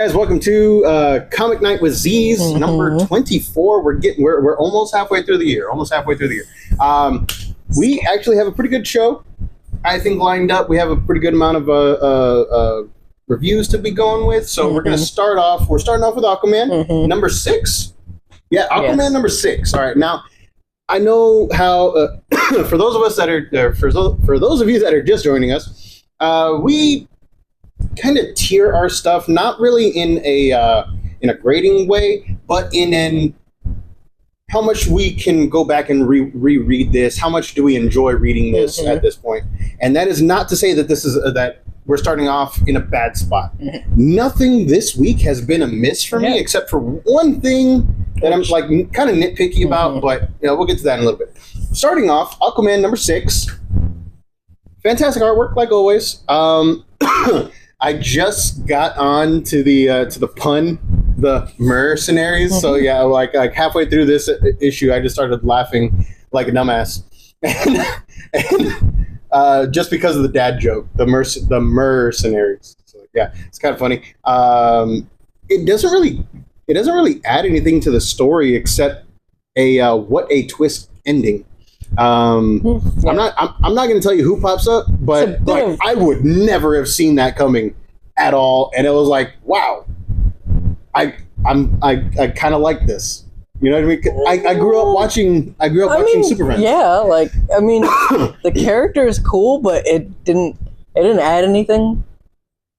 Guys, welcome to Comic Night with Z's number 24. We're almost halfway through the year. We actually have a pretty good show, I think, lined up. We have a pretty good amount of reviews to be going with. So we're going to start off. We're starting off with Aquaman number 6. Yeah, Aquaman number 6. All right, now I know how. For those of us that are for those of you that are just joining us, we kind of tier our stuff, not really in a grading way, but in an how much we can go back and reread this. How much do we enjoy reading this at this point? And that is not to say that this is that we're starting off in a bad spot. Nothing this week has been a miss for me, except for one thing that I'm like kind of nitpicky about, but we'll get to that in a little bit. Starting off, Aquaman number 6. Fantastic artwork, like always. I just got on to the pun, the mercenaries. So yeah, like halfway through this issue, I just started laughing like a dumbass, and just because of the dad joke, the mercenaries. So yeah, it's kind of funny. It doesn't really add anything to the story except what a twist ending. I'm not going to tell you who pops up, but like I would never have seen that coming at all, and it was like, wow, I kind of like this. You know what I mean? I grew up watching Super Friends. Yeah, like I mean, the character is cool, but it didn't add anything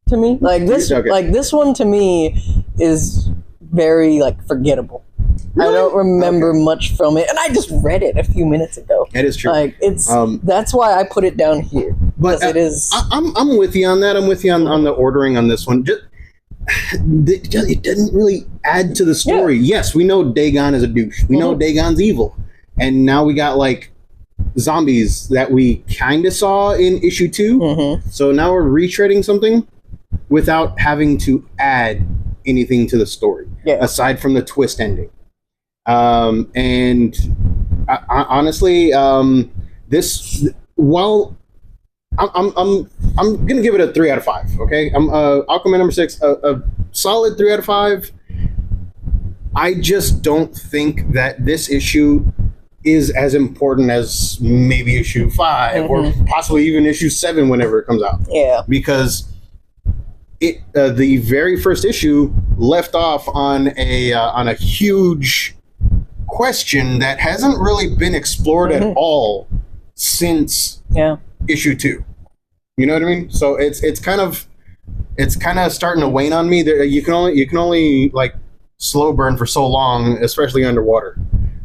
to me. Like this one to me is very like forgettable. Really? I don't remember much from it, and I just read it a few minutes ago. It is true. Like it's that's why I put it down here. But it is. I'm with you on that. I'm with you on the ordering on this one. It didn't really add to the story. Yeah. Yes, we know Dagon is a douche. We know Dagon's evil, and now we got like zombies that we kind of saw in issue 2. So now we're retreading something without having to add anything to the story aside from the twist ending. And honestly, this while I'm gonna give it a 3 out of 5. Okay, I'm Aquaman number 6, a solid 3 out of 5. I just don't think that this issue is as important as maybe issue 5 or possibly even issue 7 whenever it comes out. Yeah, because the very first issue left off on a huge question that hasn't really been explored at all since issue 2. You know what I mean? So it's kind of starting to wane on me. You can only like slow burn for so long, especially underwater.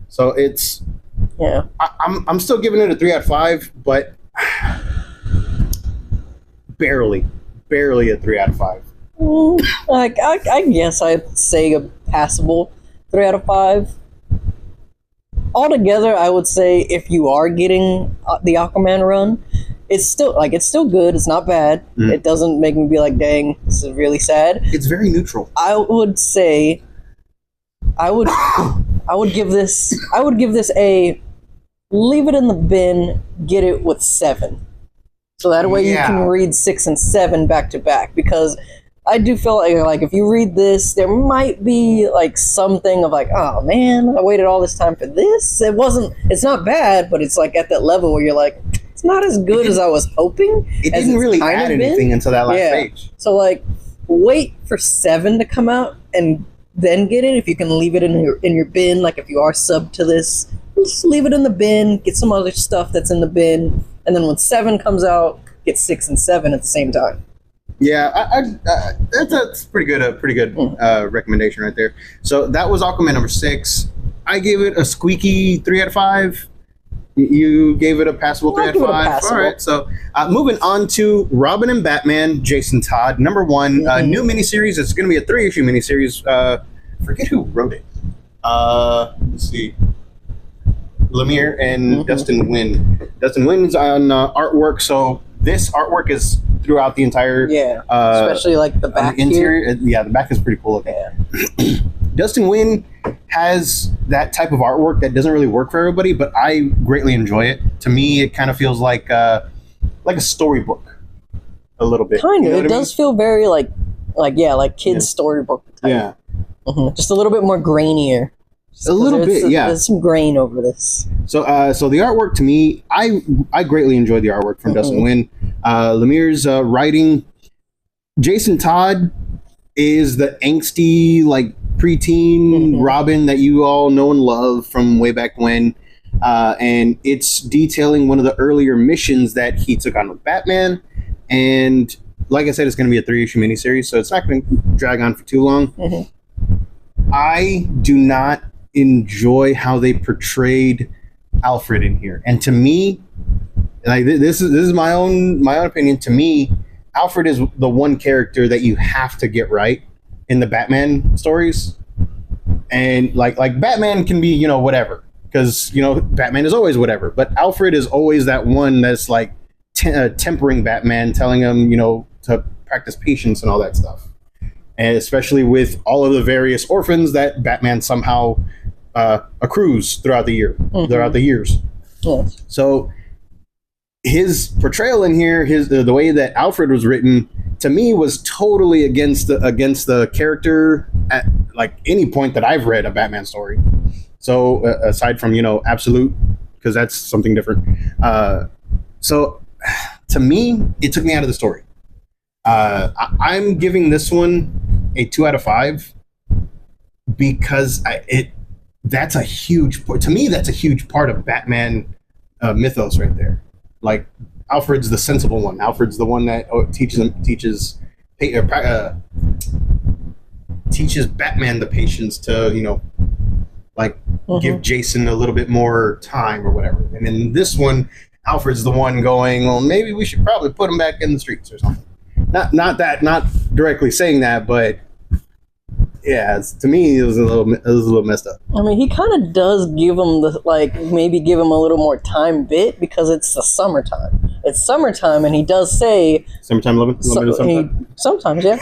So it's I'm still giving it a 3 out of 5, but barely a 3 out of 5. Like I guess I'd say a passable 3 out of 5. Altogether, I would say if you are getting the Aquaman run, it's still good. It's not bad. It doesn't make me be like, dang, this is really sad. It's very neutral. I would say I would give this a leave it in the bin, get it with 7. So that way you can read 6 and 7 back to back, because I do feel like if you read this, there might be like something of like, oh man, I waited all this time for this. It's not bad, but it's like at that level where you're like, it's not as good as I was hoping. It didn't really add anything until that last page. So like, wait for 7 to come out and then get it. If you can leave it in your bin, like if you are subbed to this, just leave it in the bin, get some other stuff that's in the bin, and then when 7 comes out, get 6 and 7 at the same time. Yeah, that's pretty good. A pretty good recommendation right there. So that was Aquaman number 6. I gave it a squeaky 3 out of 5. You gave it a passable 3 out of 5. All right. So moving on to Robin and Batman, Jason Todd, number 1, new miniseries. It's going to be a 3-issue miniseries. Forget who wrote it. Let's see. Lemire and Dustin Nguyen. Dustin Nguyen's on artwork, so this artwork is throughout the entire especially like the back the interior here. The back is pretty cool looking. Dustin Nguyen has that type of artwork that doesn't really work for everybody, but I greatly enjoy it. To me, it kind of feels like a storybook a little bit. Kind of. It does feel very like like kids storybook type. Yeah. Just a little bit more grainier. A little bit, yeah. There's some grain over this. So the artwork to me, I greatly enjoyed the artwork from Dustin Nguyen. Lemire's writing. Jason Todd is the angsty, like, preteen Robin that you all know and love from way back when. And it's detailing one of the earlier missions that he took on with Batman. And like I said, it's going to be a 3-issue miniseries, so it's not going to drag on for too long. I do not enjoy how they portrayed Alfred in here. And to me, like, this is my own opinion. To me, Alfred is the one character that you have to get right in the Batman stories. And like Batman can be, you know, whatever, because, you know, Batman is always whatever, but Alfred is always that one that's like tempering Batman, telling him, you know, to practice patience and all that stuff. And especially with all of the various orphans that Batman somehow accrues throughout the years. Yes. So his portrayal in here, the way that Alfred was written, to me was totally against the character at like any point that I've read a Batman story. So aside from, you know, Absolute, because that's something different. So to me, it took me out of the story. I'm giving this one a 2 out of 5 because that's a huge part of Batman mythos right there. Like, Alfred's the sensible one. Alfred's the one that teaches Batman the patience to, you know, like, give Jason a little bit more time or whatever. And in this one, Alfred's the one going, well, maybe we should probably put him back in the streets or something. Not directly saying that, but yeah, to me, it was a little messed up. I mean, he kind of does give him maybe give him a little more time bit because it's the summertime. It's summertime, and he does say summertime living. Sometimes, yeah.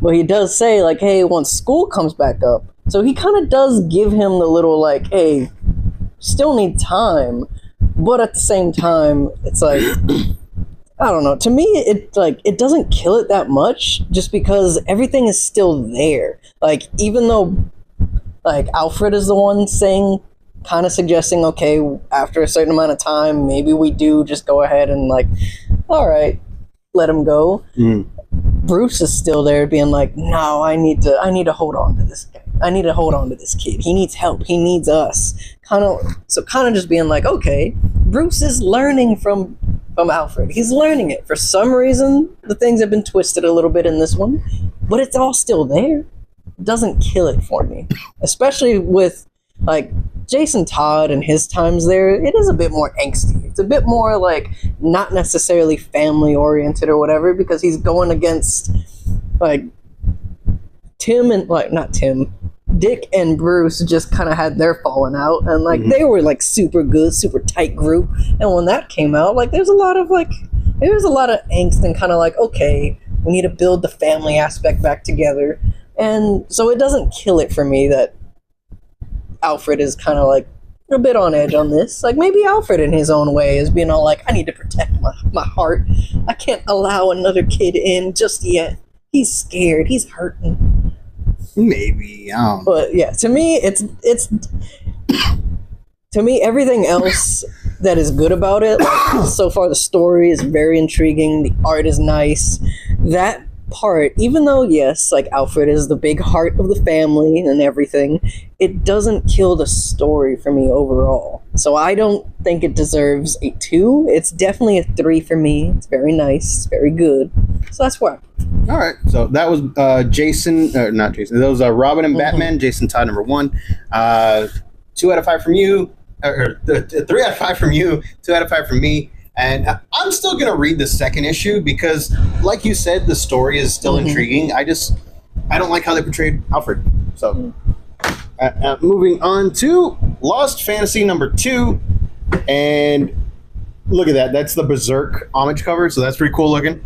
But he does say, like, hey, once school comes back up. So he kind of does give him the little, like, hey, still need time, but at the same time, it's like, I don't know. To me, it doesn't kill it that much, just because everything is still there. Like, even though, like, Alfred is the one saying, kind of suggesting, okay, after a certain amount of time, maybe we do just go ahead and, like, all right, let him go. Bruce is still there being like, no, I need to hold on to this guy. I need to hold on to this kid. He needs help. He needs us. Kind of just being like, okay, Bruce is learning from Alfred. He's learning it. For some reason, the things have been twisted a little bit in this one, but it's all still there. It doesn't kill it for me. Especially with, like, Jason Todd and his times there, it is a bit more angsty. It's a bit more, like, not necessarily family-oriented or whatever, because he's going against, like, Dick and Bruce just kind of had their falling out, and, like, they were, like, super good, super tight group, and when that came out, like, there's a lot of angst and kind of like, okay, we need to build the family aspect back together, and so it doesn't kill it for me that Alfred is kind of, like, a bit on edge on this. Like, maybe Alfred in his own way is being all like, I need to protect my heart. I can't allow another kid in just yet. He's scared. He's hurting. Maybe. But yeah, to me, it's to me, everything else that is good about it, like, so far the story is very intriguing, the art is nice. That part, even though, yes, like, Alfred is the big heart of the family and everything, it doesn't kill the story for me overall. So I don't think it deserves a 2. It's definitely a 3 for me. It's very nice. It's very good. So that's why. All right. So that was not Jason. That was Robin and Batman. Jason Todd, number 1. 2 out of 5 from you. Or 3 out of 5 from you. 2 out of 5 from me. And I'm still going to read the second issue because, like you said, the story is still intriguing. I don't like how they portrayed Alfred. So, moving on to Lost Fantasy number 2. And look at that. That's the Berserk homage cover. So that's pretty cool looking.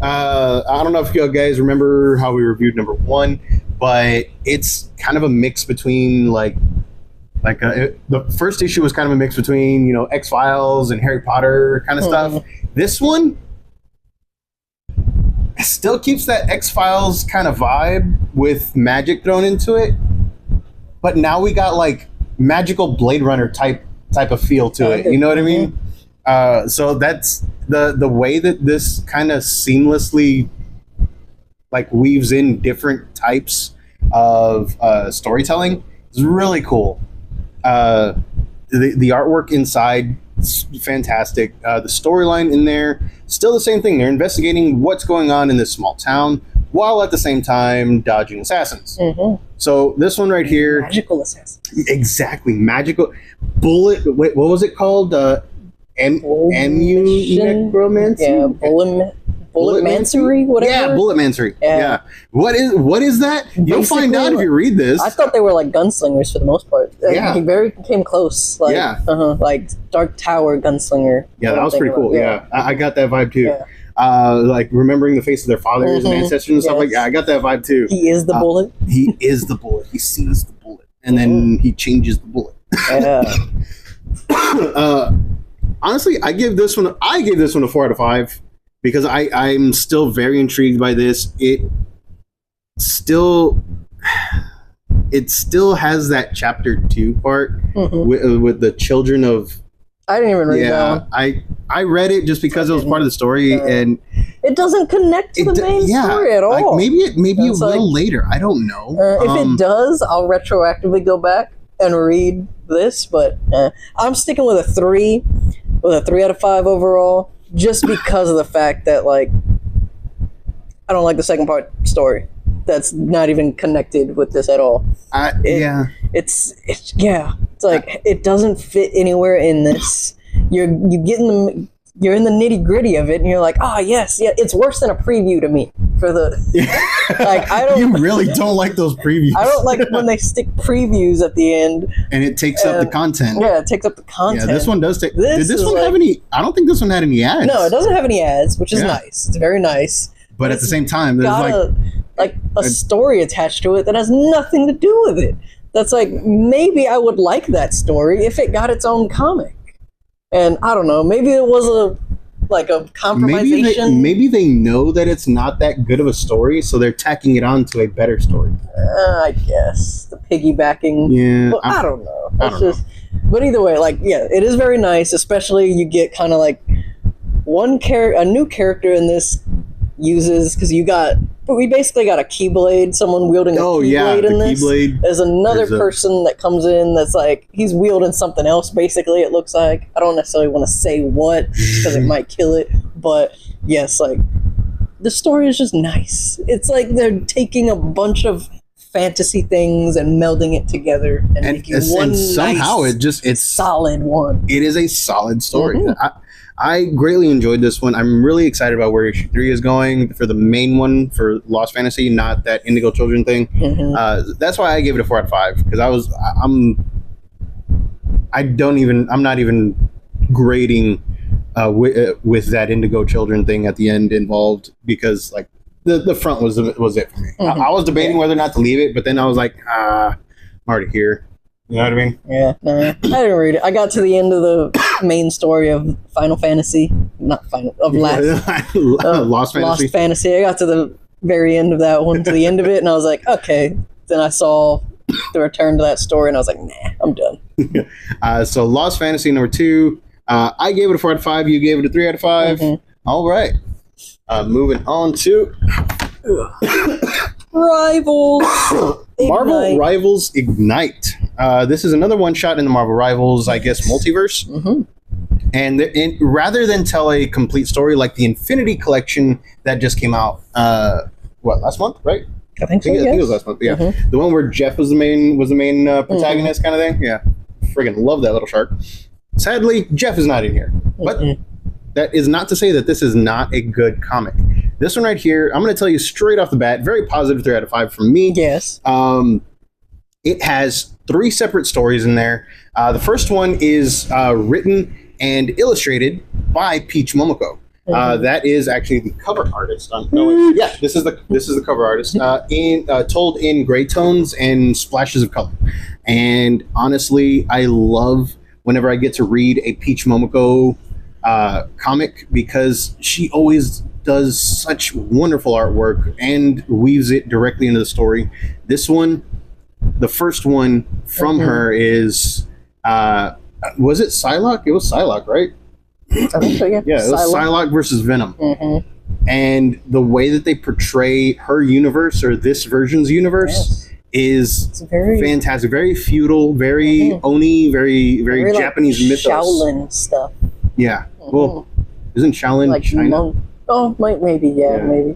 I don't know if you guys remember how we reviewed number 1, but it's kind of a mix between, the first issue was kind of a mix between, you know, X-Files and Harry Potter kind of stuff. This one, still keeps that X-Files kind of vibe with magic thrown into it, but now we got like magical Blade Runner type of feel to it. You know what I mean? So that's the way that this kind of seamlessly like weaves in different types of storytelling is really cool. The artwork inside is fantastic. The storyline in there, still the same thing. They're investigating what's going on in this small town while at the same time dodging assassins. So this one right here, magical assassins. Exactly, magical bullet. Wait, what was it called? Necromancy. Yeah, Bulletmancery, whatever. Yeah, Bulletmancery. Yeah. What is that? You'll find out if you read this. I thought they were like gunslingers for the most part. Yeah. He very came close. Like, yeah. Like Dark Tower gunslinger. Yeah, that was pretty cool. Yeah. I got that vibe too. Yeah. Like remembering the face of their fathers and ancestors and stuff like that. I got that vibe too. He is the bullet. He is the bullet. He sees the bullet. And then he changes the bullet. Yeah. Honestly, I gave this one a 4 out of 5 because I'm still very intrigued by this. It still has that chapter 2 part with the children of. I didn't even read that one. I read it just because it was part of the story, and it doesn't connect to the main story at all. Like maybe it will later. I don't know. If it does, I'll retroactively go back and read this. But I'm sticking with a 3 out of 5 overall, just because of the fact that like I don't like the second part story. That's not even connected with this at all. It's like it doesn't fit anywhere in this. You're in the nitty gritty of it, and you're like, yes, it's worse than a preview to me. For the like, I don't. You really don't like those previews. I don't like when they stick previews at the end, and it takes up the content. Yeah, it takes up the content. Yeah, this one does take. Did this one have any? I don't think this one had any ads. No, it doesn't have any ads, which is nice. It's very nice. But at the same time, there's like a story attached to it that has nothing to do with it. That's like, maybe I would like that story if it got its own comic. And I don't know, maybe it was a compromisation. Maybe they know that it's not that good of a story, so they're tacking it on to a better story. I guess the piggybacking. Yeah, well, I don't know. But either way, it is very nice. Especially you get kind of like a new character in this uses, because we basically got a Keyblade, someone wielding a Keyblade in this. Keyblade. There's another person that comes in that's like, he's wielding something else, basically, it looks like. I don't necessarily want to say what, because it might kill it, but yes, like, the story is just nice. It's like they're taking a bunch of fantasy things and melding it together and making one somehow it's solid one. It is a solid story. I greatly enjoyed this one. I'm really excited about where issue 3 is going for the main one for Lost Fantasy, not that Indigo Children thing. That's why I gave it a 4 out of 5, because I'm not even grading with that Indigo Children thing at the end involved, because like the front was it for me. I was debating whether or not to leave it, but then I was like, I'm already here. You know what I mean? Yeah, no, I didn't read it. I got to the end of the main story of Lost Fantasy. Lost Fantasy. I got to the very end of that one, to the end of it, and I was like, okay. Then I saw the return to that story, and I was like, nah, I'm done. So Lost Fantasy number 2. I gave it a 4 out of 5. You gave it a 3 out of 5. All right. Moving on to Rivals. Marvel Rivals Ignite. This is another one shot in the Marvel Rivals, I guess, multiverse. And rather than tell a complete story like the Infinity Collection that just came out, last month, right? I think so. I think it was last month. Yeah, the one where Jeff was the main protagonist, kind of thing. Yeah, friggin' love that little shark. Sadly, Jeff is not in here, but that is not to say that this is not a good comic. This one right here, I'm going to tell you straight off the bat, very positive 3 out of 5 from me. Yes. It has 3 separate stories in there. The first one is written and illustrated by Peach Momoko. That is actually the cover artist. This is the cover artist. Told in gray tones and splashes of color. And honestly, I love whenever I get to read a Peach Momoko comic, because she always does such wonderful artwork and weaves it directly into the story. This one, the first one from her is, was it Psylocke? It was Psylocke, right? I think so, yeah. Yeah, it was Psylocke versus Venom. And the way that they portray her universe, or this version's universe, is very fantastic. Very feudal, very Oni, very Japanese like mythos. Shaolin stuff. Yeah. Well, isn't Shaolin like China? Maybe.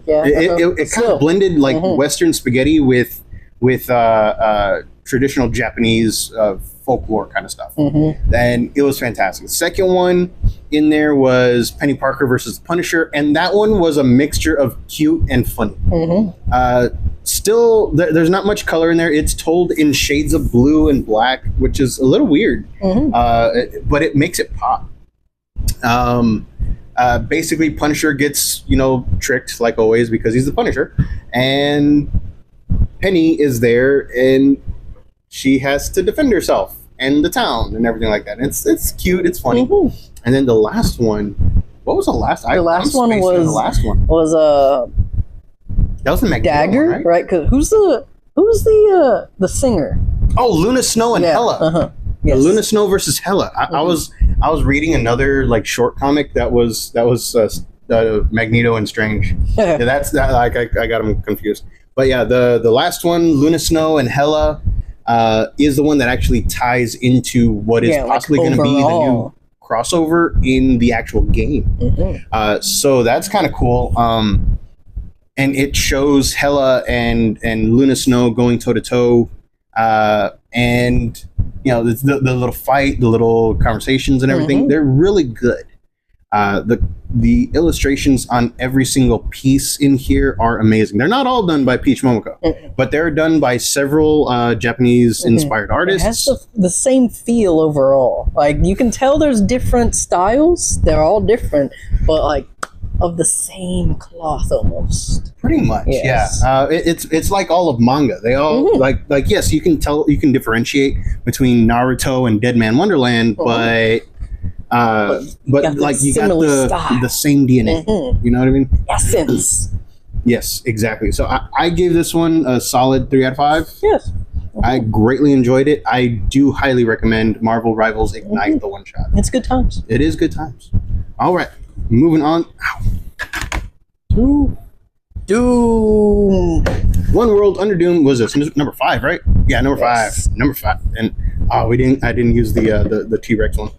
It kind of blended like Western spaghetti with traditional Japanese folklore kind of stuff. And it was fantastic. The second one in there was Penny Parker versus the Punisher, and that one was a mixture of cute and funny. Still, there's not much color in there. It's told in shades of blue and black, which is a little weird, but it makes it pop. Basically, Punisher gets, tricked like always because he's the Punisher, and Penny is there, and she has to defend herself and the town and everything like that. And it's cute, it's funny. And then the last one, what was the last? The last one was that was the Magneto Dagger, one, right? Because who's the singer? Oh, Luna Snow and Hela. Yes. Luna Snow versus Hela. I was reading another like short comic that was Magneto and Strange. Yeah, that's that. Like I got them confused. But yeah, the last one, Luna Snow and Hela, is the one that actually ties into what is possibly going to be the new crossover in the actual game. So that's kind of cool. And it shows Hela and Luna Snow going toe to toe, and the little fight, the little conversations and everything. They're really good. The illustrations on every single piece in here are amazing. They're not all done by Peach Momoko, but they're done by several Japanese inspired artists. It has the same feel overall. Like, you can tell there's different styles. They're all different, but like of the same cloth almost. Pretty much, yes. Yeah. It's like all of manga. They all like yes, you can differentiate between Naruto and Dead Man Wonderland, but like you got the same DNA. You know what I mean? Essence. Yes, exactly. So I gave this one a solid 3 out of 5. Yes. I greatly enjoyed it. I do highly recommend Marvel Rivals Ignite, the one shot. It's good times. It is good times. All right, moving on. Doom. One World Under Doom was this number 5, right? Yeah, number 5. Number 5. And I didn't use the T-Rex one.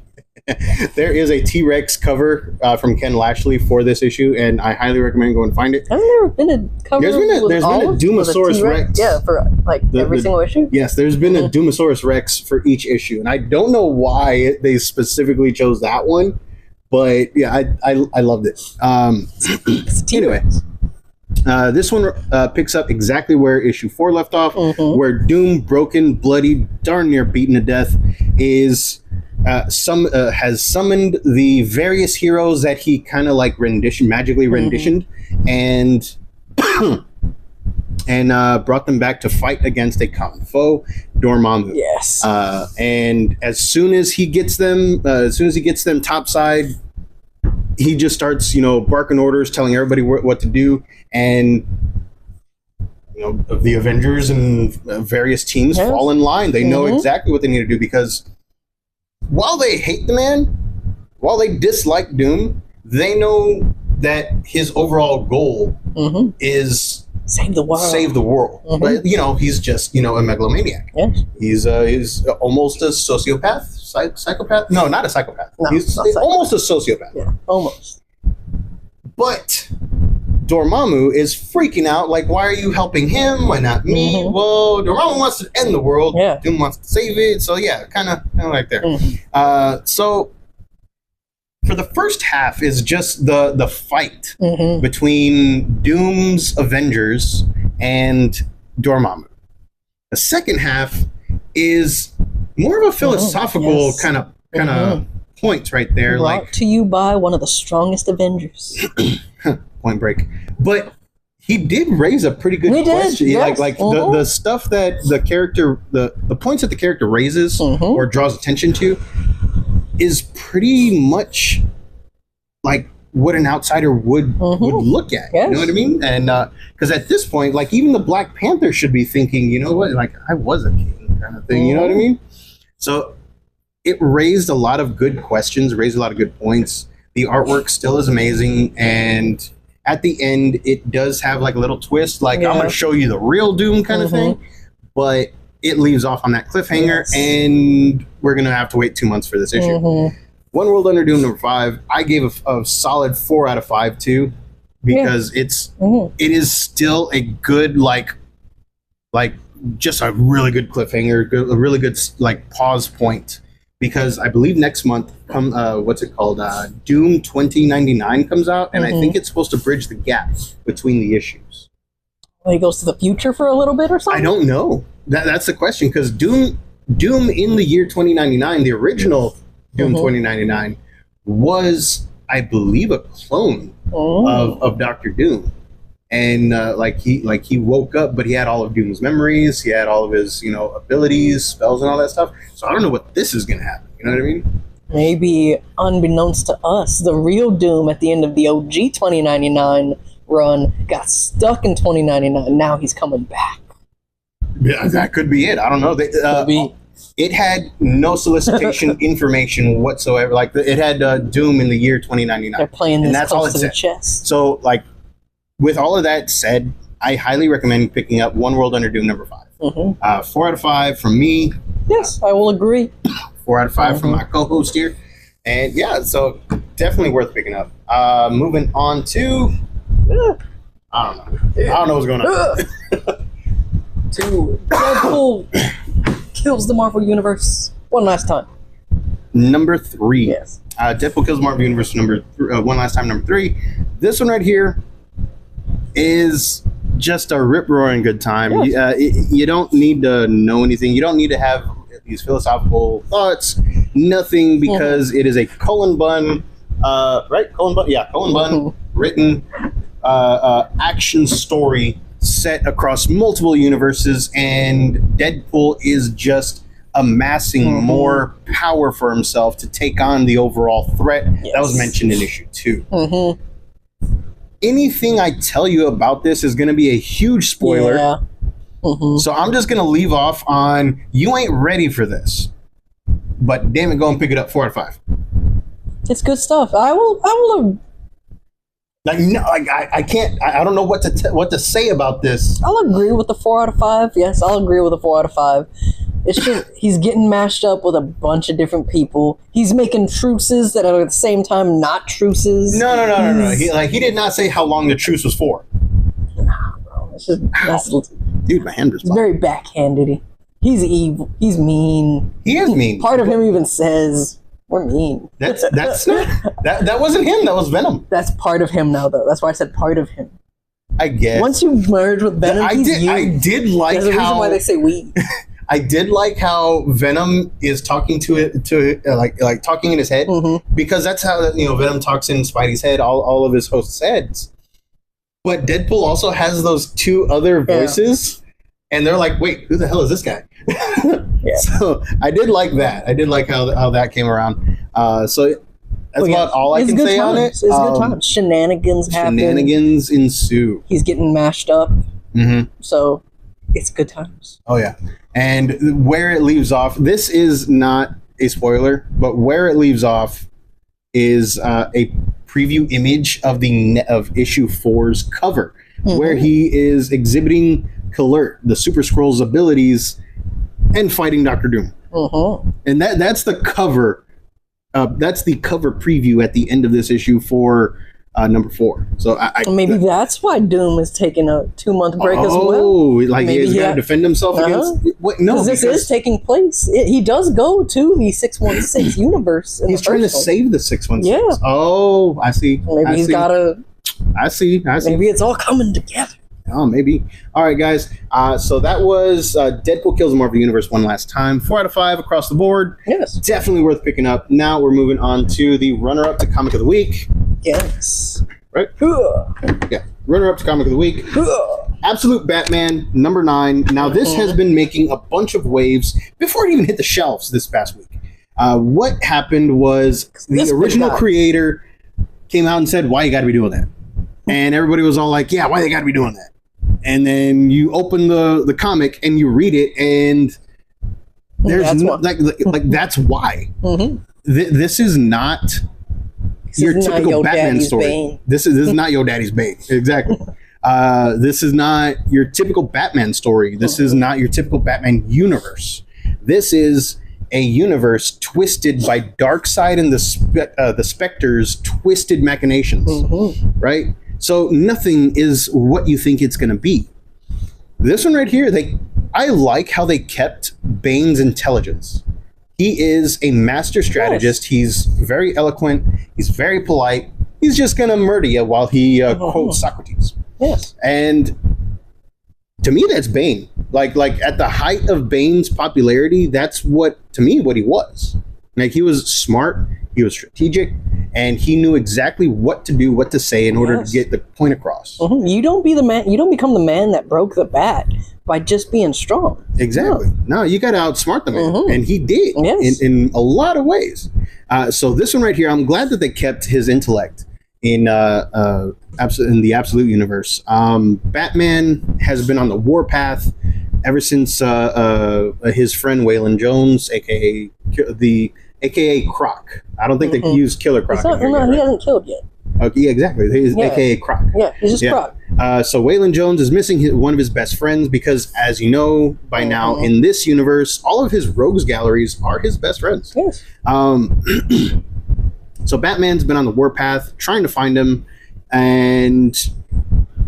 There is a T-Rex cover from Ken Lashley for this issue, and I highly recommend going and find it. Hasn't there been a cover? There's been a Doomosaurus Rex. Yeah, for like every single issue. Yes, there's been a Doomosaurus Rex for each issue, and I don't know why they specifically chose that one, but yeah, I loved it. Anyway. This one picks up exactly where issue 4 left off, where Doom, broken, bloody, darn near beaten to death, is has summoned the various heroes that he kind of like magically renditioned, and brought them back to fight against a common foe, Dormammu. Yes. And as soon as he gets them topside, he just starts, barking orders, telling everybody what to do, and the Avengers and various teams fall in line. They know exactly what they need to do, because while they hate the man, while they dislike Doom, they know that his overall goal is save the world. But he's just a megalomaniac. Yes. He's almost a sociopath, psychopath. No, not a psychopath. No, he's almost a sociopath. Yeah, almost. But Dormammu is freaking out. Like, why are you helping him? Why not me? Well, Dormammu wants to end the world. Yeah. Doom wants to save it. So yeah, kind of like there. So for the first half is just the fight between Doom's Avengers and Dormammu. The second half is more of a philosophical kind of point right there. Brought to you by one of the strongest Avengers. Point Break. But he did raise a pretty good question. Yes. Like the stuff that the character, the points that the character raises or draws attention to is pretty much like what an outsider would look at. Yes. You know what I mean? And because at this point, like even the Black Panther should be thinking, you know what, like I was a king kind of thing. You know what I mean? So it raised a lot of good questions, raised a lot of good points. The artwork still is amazing, and at the end, it does have like a little twist, like I'm going to show you the real Doom kind of thing, but it leaves off on that cliffhanger, and we're going to have to wait 2 months for this issue. One World Under Doom number 5, I gave a solid 4 out of 5 too, because it is still a good like just a really good cliffhanger, a really good like pause point. Because I believe next month, what's it called? Doom 2099 comes out, and I think it's supposed to bridge the gap between the issues. Well, he goes to the future for a little bit or something? I don't know. That's the question, because Doom in the year 2099, the original Doom 2099, was, I believe, a clone of Dr. Doom. And he woke up, but he had all of Doom's memories. He had all of his, abilities, spells, and all that stuff. So I don't know what this is going to happen. You know what I mean? Maybe, unbeknownst to us, the real Doom at the end of the OG 2099 run got stuck in 2099. Now he's coming back. Yeah, that could be it. I don't know. It had no solicitation information whatsoever. Like it had Doom in the year 2099. They're playing this and that's all it close to the said. chest. So like. With all of that said, I highly recommend picking up One World Under Doom number 5. 4 out of 5 from me. Yes, I will agree. 4 out of 5 from my co-host here. And yeah, so definitely worth picking up. Moving on to... I don't know. I don't know what's going on. To Deadpool kills the Marvel Universe one last time. Number 3. Yes. Deadpool kills the Marvel Universe one last time, number 3. This one right here is just a rip-roaring good time. Yes. You don't need to know anything. You don't need to have these philosophical thoughts. Nothing, because it is a Cullen Bunn, right? Cullen Bunn? Yeah, Cullen Bunn written action story set across multiple universes, and Deadpool is just amassing more power for himself to take on the overall threat that was mentioned in issue 2. Anything I tell you about this is going to be a huge spoiler. Yeah. So I'm just going to leave off on, you ain't ready for this. But damn it, go and pick it up 4 out of 5. It's good stuff. I will. Like, no, like I can't. I don't know what to say about this. I'll agree with the 4 out of 5. Yes, I'll agree with the 4 out of 5. It's just he's getting mashed up with a bunch of different people. He's making truces that are at the same time not truces. No. He did not say how long the truce was for. Nah, bro. It's just dude, my hand was very backhanded. He's evil. He's mean. He is mean. Part of him even says we're mean. That's not, that wasn't him. That was Venom. That's part of him now, though. That's why I said part of him. I guess. Once you merge with Venom, I did like There's a reason why they say we. I did like how Venom is talking like talking in his head, because that's how Venom talks in Spidey's head, all of his hosts' heads. But Deadpool also has those 2 other voices, and they're like, "Wait, who the hell is this guy?" So I did like that. I did like how that came around. So that's about all I can say on it. It's good times. Shenanigans happen. Shenanigans ensue. He's getting mashed up. So it's good times. Oh yeah. And where it leaves off, this is not a spoiler, but where it leaves off is a preview image of issue 4's cover, where he is exhibiting Kalert, the Super Skrull's abilities, and fighting Dr. Doom. And that's the cover. That's the cover preview at the end of this issue for number 4. So maybe that's why Doom is taking a 2-month break as well. Oh, like maybe he's got to defend himself against. No, this is taking place. He does go to the 616 universe. He's trying to save the 616. Yeah. Oh, I see. Maybe he's got to. I see. Maybe it's all coming together. Oh, maybe. All right, guys. So that was Deadpool Kills the Marvel Universe one last time. 4 out of 5 across the board. Yes. Definitely worth picking up. Now we're moving on to the runner-up to Comic of the Week. Yes. Right? Yeah. Runner-up to Comic of the Week. Absolute Batman, number 9. Now, this has been making a bunch of waves before it even hit the shelves this past week. What happened was the original creator came out and said, "Why you got to be doing that?" And everybody was all like, "Yeah, why they got to be doing that?" And then you open the comic and you read it, and there's that's why. This is not your typical Batman story. Bane. This is not your daddy's Bane. Exactly. This is not your typical Batman story. This is not your typical Batman universe. This is a universe twisted by Darkseid and the Spectre's twisted machinations, right? So nothing is what you think it's going to be. This one right here, I like how they kept Bane's intelligence. He is a master strategist. Yes. He's very eloquent. He's very polite. He's just going to murder you while he quotes Socrates. Yes. And to me, that's Bane. Like at the height of Bane's popularity, that's what he was. Like, he was smart, he was strategic, and he knew exactly what to do, what to say in order to get the point across. You don't become the man that broke the bat by just being strong. Exactly. No, you got to outsmart the man, and he did in a lot of ways. So this one right here, I'm glad that they kept his intellect in the Absolute Universe. Batman has been on the warpath ever since his friend Waylon Jones, aka Croc. I don't think they used Killer Croc. No, he hasn't killed yet. Okay, yeah, exactly. He's aka Croc. Yeah, he's just Croc. So Waylon Jones is missing one of his best friends because, as you know by now, in this universe, all of his rogues galleries are his best friends. Yes. So Batman's been on the warpath trying to find him, and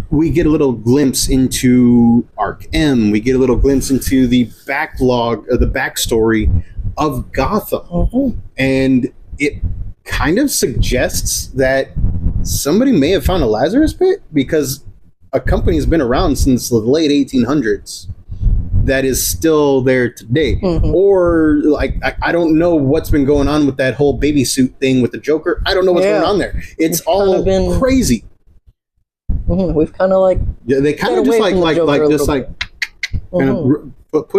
we get a little glimpse into Arc M. We get a little glimpse into the backlog, the backstory of Gotham. And it kind of suggests that somebody may have found a Lazarus pit, because a company has been around since the late 1800s that is still there today. Or, like, I don't know what's been going on with that whole baby suit thing with the Joker. I don't know what's going on there. It's all crazy. We've kind of like they kind of just put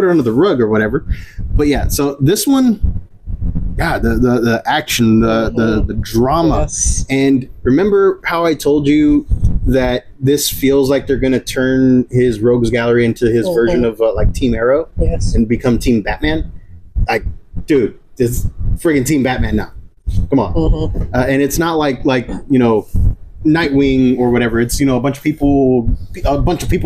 her under the rug or whatever. But yeah, so this one, the action, the drama, and remember how I told you that this feels like they're gonna turn his rogues gallery into his version of like Team Arrow, and become Team Batman. Like, dude, it's friggin' Team Batman now. Come on, and it's not like Nightwing or whatever. It's a bunch of people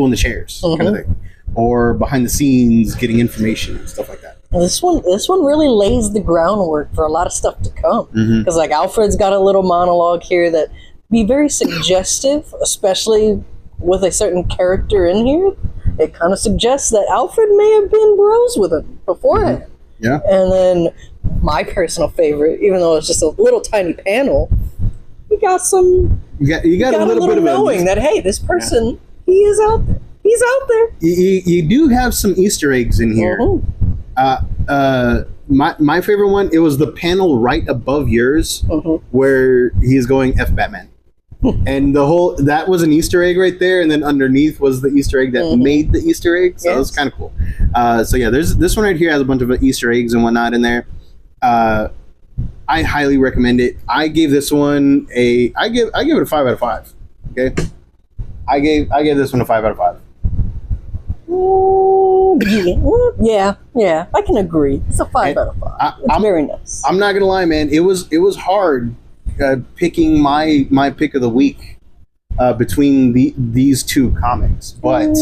in the chairs kind of thing, or behind the scenes getting information and stuff like that. This one really lays the groundwork for a lot of stuff to come, because like Alfred's got a little monologue here that be very suggestive, especially with a certain character in here. It kind of suggests that Alfred may have been bros with him beforehand. Yeah. And then my personal favorite, even though it's just a little tiny panel, you got a little bit of knowing that, hey, this person, he is out there. He's out there. You do have some Easter eggs in here. My favorite one, it was the panel right above yours where he's going F Batman. And that was an Easter egg right there, and then underneath was the Easter egg that made the Easter egg. So that was kind of cool. So yeah, there's this one right here has a bunch of Easter eggs and whatnot in there. I highly recommend it. I gave this one I give it a 5 out of 5. Okay, I gave this one a 5 out of 5. Yeah, I can agree. It's a 5 out of 5. It's very nice. I'm not gonna lie, man. It was hard picking my pick of the week between these two comics, but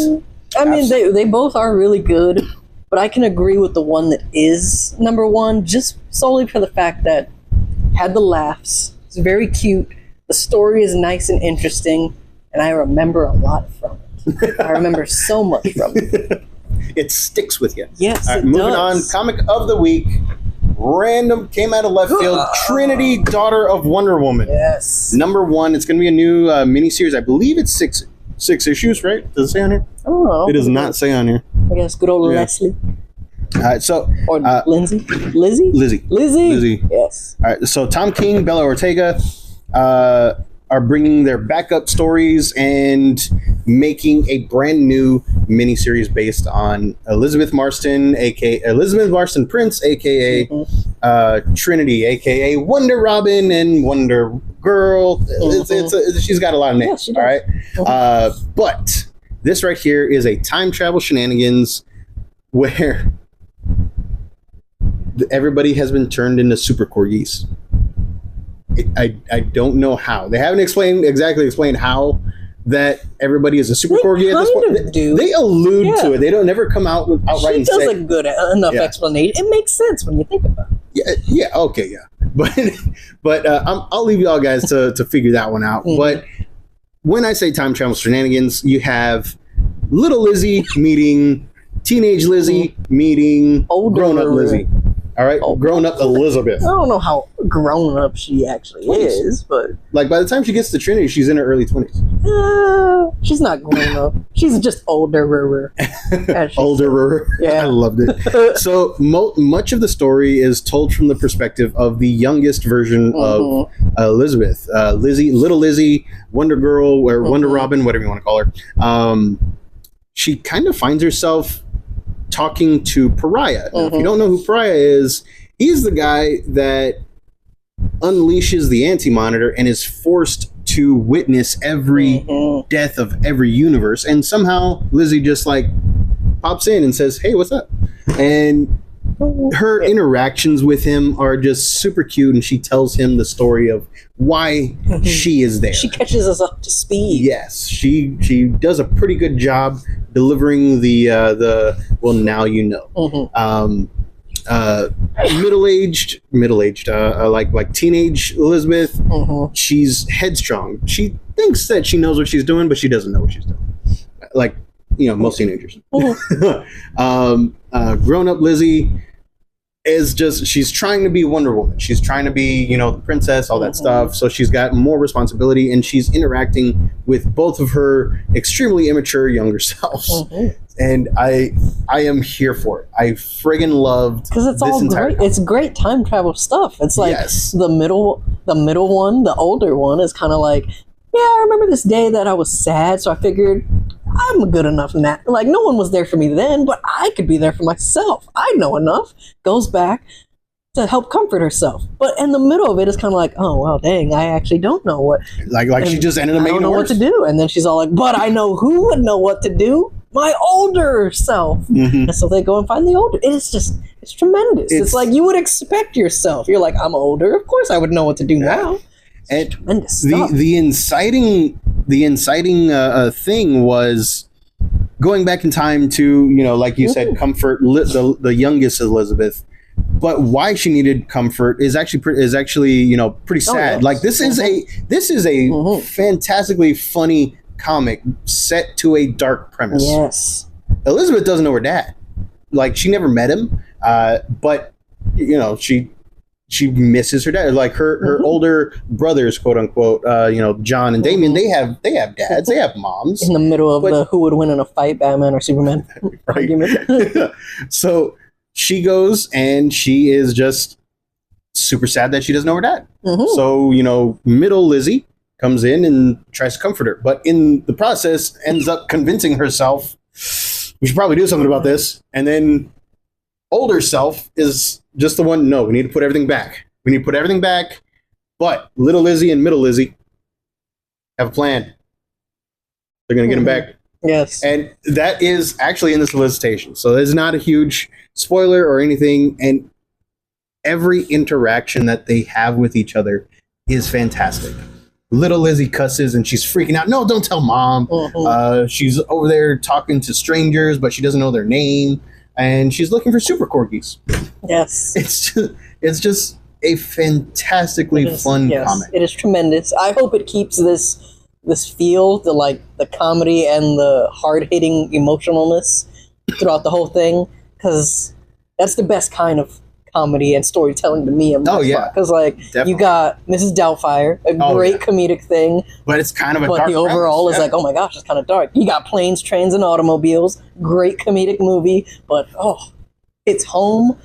I mean they both are really good. But I can agree with the one that is number one, just solely for the fact that had the laughs. It's very cute. The story is nice and interesting, and I remember a lot from it. I remember so much from it. It sticks with you. Yes, it moving does. On, comic of the week. Random, came out of left field. Trinity, Daughter of Wonder Woman. Yes. Number 1. It's going to be a new miniseries. I believe it's six issues, right? Does it say on here? I don't know. It does not say on here. I guess good old Leslie. All right, so or Lizzie. Yes. All right, so Tom King, Bella Ortega are bringing their backup stories and making a brand new miniseries based on Elizabeth Marston, aka Elizabeth Marston Prince, aka Trinity, aka Wonder Robin and Wonder girl. She's got a lot of names. Yeah, all right. But this right here is a time travel shenanigans where everybody has been turned into super corgis. I don't know how. They haven't exactly explained how that everybody is a super corgi at this point. They allude to it. They don't never come out outright and say. She does a good enough explanation. It makes sense when you think about it. Yeah. Okay. Yeah. But I'll leave y'all guys to figure that one out. But when I say time travel shenanigans, you have little Lizzie meeting teenage Lizzie meeting grown up Lizzie. All right, grown up Elizabeth. I don't know how grown up she actually is, but like by the time she gets to Trinity, she's in her early 20s. She's not grown up. She's just older. Older. Yeah, I loved it. So much of the story is told from the perspective of the youngest version of Elizabeth, little Lizzie, Wonder Girl, or Wonder Robin, whatever you want to call her. She kind of finds herself talking to Pariah. Now, if you don't know who Pariah is, he's the guy that unleashes the Anti-Monitor and is forced to witness every death of every universe. And somehow Lizzie just like pops in and says, "Hey, what's up?" And her interactions with him are just super cute, and she tells him the story of why she is there. She catches us up to speed. Yes, she does a pretty good job delivering the well, now you know. Middle-aged, like teenage Elizabeth. She's headstrong. She thinks that she knows what she's doing, but she doesn't know what she's doing. Like, most teenagers. Grown-up Lizzie is she's trying to be Wonder Woman. She's trying to be, the princess, all that stuff. So she's got more responsibility, and she's interacting with both of her extremely immature younger selves. And I am here for it. I friggin' loved because it's all great. It's great time travel stuff. It's like the middle one, the older one, is kind of like, yeah, I remember this day that I was sad, so I figured I'm good enough now. Like, no one was there for me then, but I could be there for myself. I know enough. Goes back to help comfort herself. But in the middle of it is kind of like, oh, well, dang, I actually don't know what. Like she just ended up making it worse. I don't know what to do. And then she's all like, but I know who would know what to do. My older self. And so they go and find the older. It's tremendous. It's like you would expect yourself. You're like, I'm older. Of course I would know what to do now. And the inciting thing was going back in time to, like you said, comfort the youngest Elizabeth. But why she needed comfort is actually pretty sad. Like this is a fantastically funny comic set to a dark premise. Yes. Elizabeth doesn't know her dad. Like, she never met him, but she misses her dad. Like her older brothers, quote unquote, John and Damien, they have dads, they have moms. In the middle of the who would win in a fight, Batman or Superman argument. So she goes and she is just super sad that she doesn't know her dad. So, middle Lizzie comes in and tries to comfort her, but in the process ends up convincing herself we should probably do something about this. And then older self is just the one, no, we need to put everything back. We need to put everything back. But little Lizzie and middle Lizzie have a plan. They're going to get him back. Yes. And that is actually in the solicitation. So it's not a huge spoiler or anything. And every interaction that they have with each other is fantastic. Little Lizzie cusses and she's freaking out. No, don't tell mom. She's over there talking to strangers, but she doesn't know their name. And she's looking for super corgis. Yes. It's just a fantastically fun comic. It is tremendous. I hope it keeps this feel, the comedy and the hard-hitting emotionalness throughout the whole thing, because that's the best kind of comedy and storytelling to me. Because you got Mrs. Doubtfire, a great comedic thing, but it's kind of but the overall is like, oh my gosh, it's kind of dark. You got Planes, Trains, and Automobiles, great comedic movie, but it's home.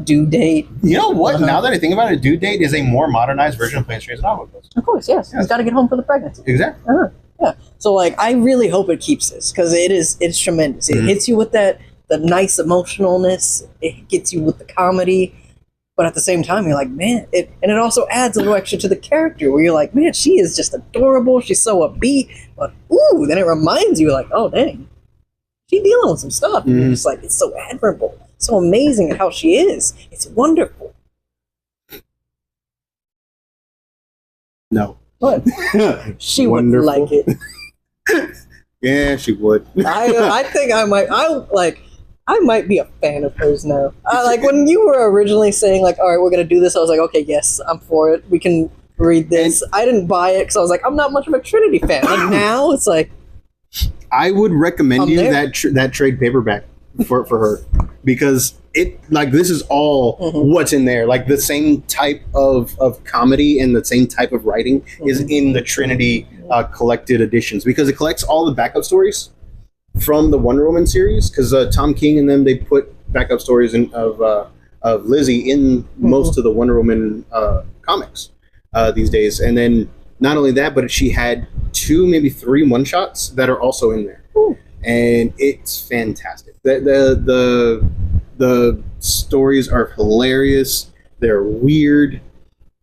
Due Date. You know what? Now that I think about it, Due Date is a more modernized version of Planes, Trains, and Automobiles. Of course, yes. He's got to get home for the pregnancy. Exactly. Yeah. So I really hope it keeps this, because it's tremendous. It hits you with the nice emotionalness. It gets you with the comedy. But at the same time, you're like, man, and it also adds a little extra to the character where you're like, man, she is just adorable. She's so upbeat. But, ooh, then it reminds you, like, oh, dang, she's dealing with some stuff. And you're just like, it's so admirable, so amazing at how she is. It's wonderful. No. What? She would like it. Yeah, she would. I think I might be a fan of hers now. Like when you were originally saying like, all right, we're gonna do this, I was like, okay, yes, I'm for it. We can read this. I didn't buy it because I was like, I'm not much of a Trinity fan. And now it's like, I would recommend you that trade paperback for her, because it this is all what's in there. Like the same type of comedy and the same type of writing is in the Trinity collected editions, because it collects all the backup stories from the Wonder Woman series, because Tom King and them, they put backup stories of Lizzie in most of the Wonder Woman comics these days. And then not only that, but she had 2, maybe 3 one-shots that are also in there. Ooh. And it's fantastic. The stories are hilarious. They're weird,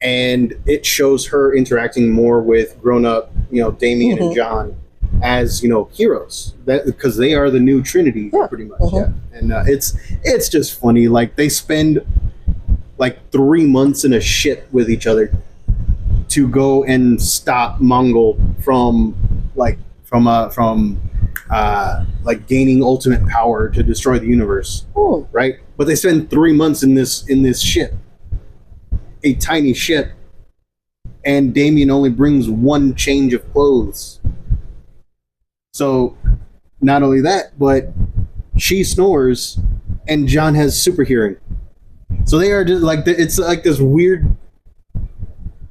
and it shows her interacting more with grown-up, Damian and John as heroes, because they are the new Trinity, pretty much. And it's just funny. Like they spend like 3 months in a ship with each other to go and stop Mongol from gaining ultimate power to destroy the universe. Right? But they spend 3 months in this ship, a tiny ship, and Damien only brings 1 change of clothes. So not only that, but she snores and John has super hearing. So they are just like, it's like this weird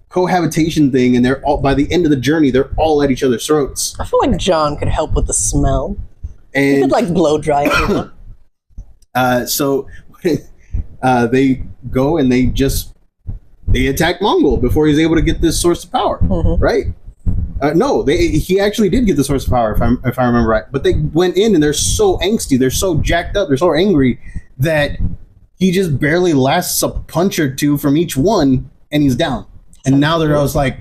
cohabitation thing, and they're all, by the end of the journey, they're all at each other's throats. I feel like John could help with the smell. And he could like blow dry everyone. So they go and they attack Mongol before he's able to get this source of power, right? No, he actually did get the source of power, if I remember right. But they went in and they're so angsty, they're so jacked up, they're so angry that he just barely lasts a punch or 2 from each one, and he's down. And now they're always like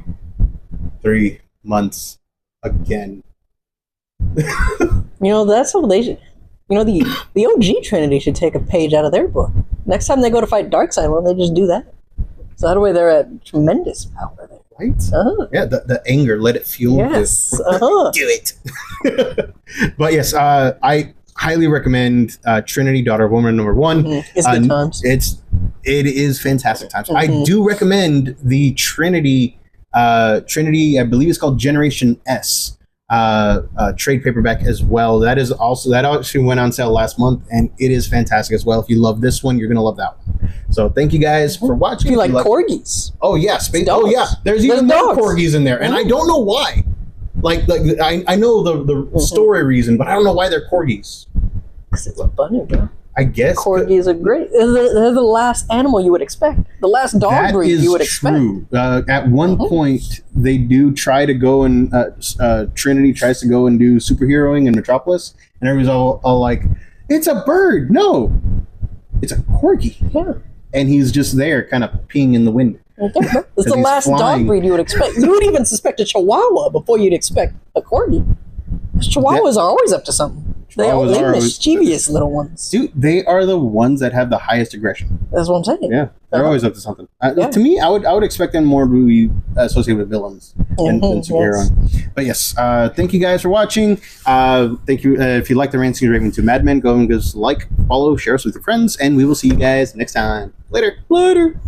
3 months again. That's how they should. The OG Trinity should take a page out of their book. Next time they go to fight Darkseid, why don't they just do that? So that way they're at tremendous power there. Right? Yeah, the anger, let it fuel you. Yes. Do it. But yes, I highly recommend Trinity, Daughter of Woman #1. It's good times. It is fantastic times. I do recommend the Trinity, I believe it's called Generation S trade paperback as well. That actually went on sale last month, and it is fantastic as well. If you love this one, you're gonna love that one. So thank you guys for watching. If you like corgis. Oh yeah, there's even more corgis in there, and I don't know why. I know the story reason, but I don't know why they're corgis. Because it's funny, bro. I guess corgis are great. They're the last animal you would expect. The last dog breed you would expect. That is true. At one point, they do try to go and Trinity tries to go and do superheroing in Metropolis, and everybody's all like, "It's a bird." No, it's a corgi. Yeah. And he's just there, kind of peeing in the wind. It's the last dog breed you would expect. You would even suspect a Chihuahua before you'd expect a corgi. Chihuahuas are always up to something. They're mischievous little ones. Dude, they are the ones that have the highest aggression. That's what I'm saying. Yeah, they're always up to something. To me, I would expect them more to be associated with villains than superheroes. Yes. But yes, thank you guys for watching. Thank you. If you like the Rancing Raven 2 Madmen, go and give us a like, follow, share us with your friends, and we will see you guys next time. Later.